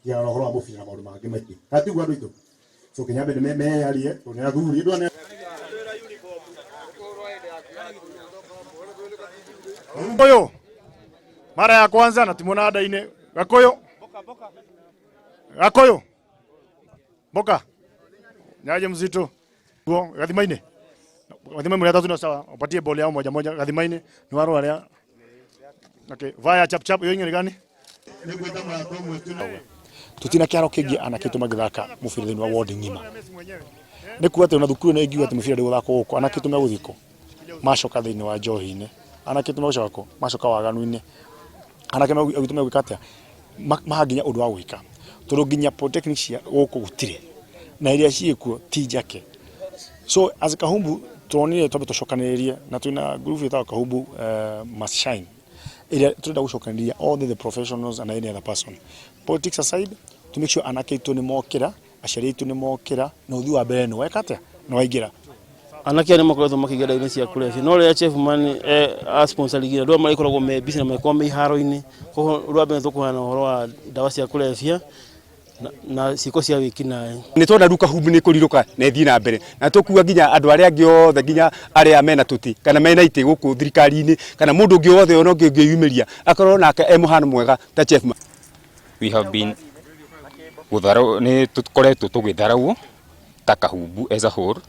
ya roho wa mufira maundu mangi maiti katigwa ndu itu so kinyambe ni me yarie to ni athuri ndo ne Gakoyo mara ya kwanza na timona adaine Gakoyo Gakoyo Boka nyaje mzito Gathimaine Gathimaine mleta tuna sawa upatie boli yao moja moja Gathimaine ni waro wale okay vaya chap chap hiyo ni gani ni kwenda mlato mwetu tutina kiaro kingi anake magithaka mufira-ini wa ward ngima ni kuate una thukuru na ingiwa ati mufira ndi guthaka guko anake guthiko macoka thiini wa njohi-ini anake gucoka macoka waganu-ini anake agitume gwikate mahanginya undu wa gwika tondu nginya polytechnics guko gutire na iria ciikuo ti njake so as Kahumbu tuonire tobe tucokaniririe na twina group itawa Kahumbu must shine iria turenda gucokaniria all the professionals and any other person politics aside to make sure anake itu ni mokira aciari itu ni mokira na uthi wa mbere ni wekate na waingira anake ni makoretwo makigera ine cia kurefi no ria chef man a sponsor ligira ndo mari koragwo me business me kwa me haro-ini ko rwa mbere tukuhana horo wa dawa cia kurefia na siko cia wiki nae ni tonda duka Kahumbu ni kuriruka na ithii na mbere na tukuga nginya andu aria angi othe nginya aria mena tuti kana mena ite guku thirikari-ini kana mundu ungi othe ono ngiyumiria akorwo nake emuhana mwega ta chef. We have been gutharau ni tukoretwo tugitharau ta Kahumbu as a whole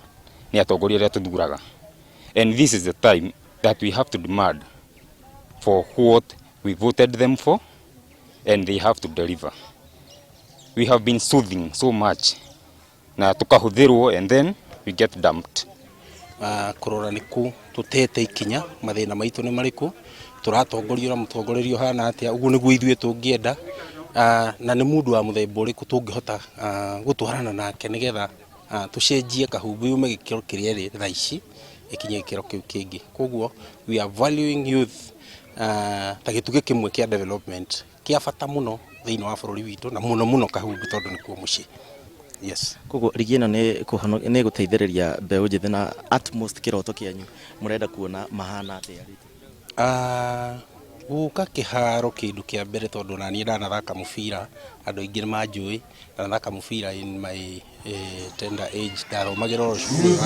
ni atongoria aria tuthuraga and this is the time that we have to demand for what we voted them for and they have to deliver. We have been soothing so much na tukahuthirwo and then we get dumped. Kurora niku tutete ikinya mathina maitu ni mariku turatongorio na mutongorerio hana atia uguo niguo ithuĩ tungienda na ni mundu wa muthemba uriku tungihota gutwarana nake nigetha tucenjie Kahumbu yume gikiro kiria ri thaici ikinye gikiro kiu kingi koguo we are valuing youth ta gituge kimwe kia development kia bata muno thiini wa bururi witu na muno Kahumbu tondu ni kuo muci. Yes koguo rigina ni guteithiriria mbeu njithi na utmost kiroto kianyu murenda kuona mahana atia guka kiharo kindu kia mbere tondu nani ndanathaka mubira andu aingi ni manjui ndanathaka mubira in my tender age ndathomagira cukuru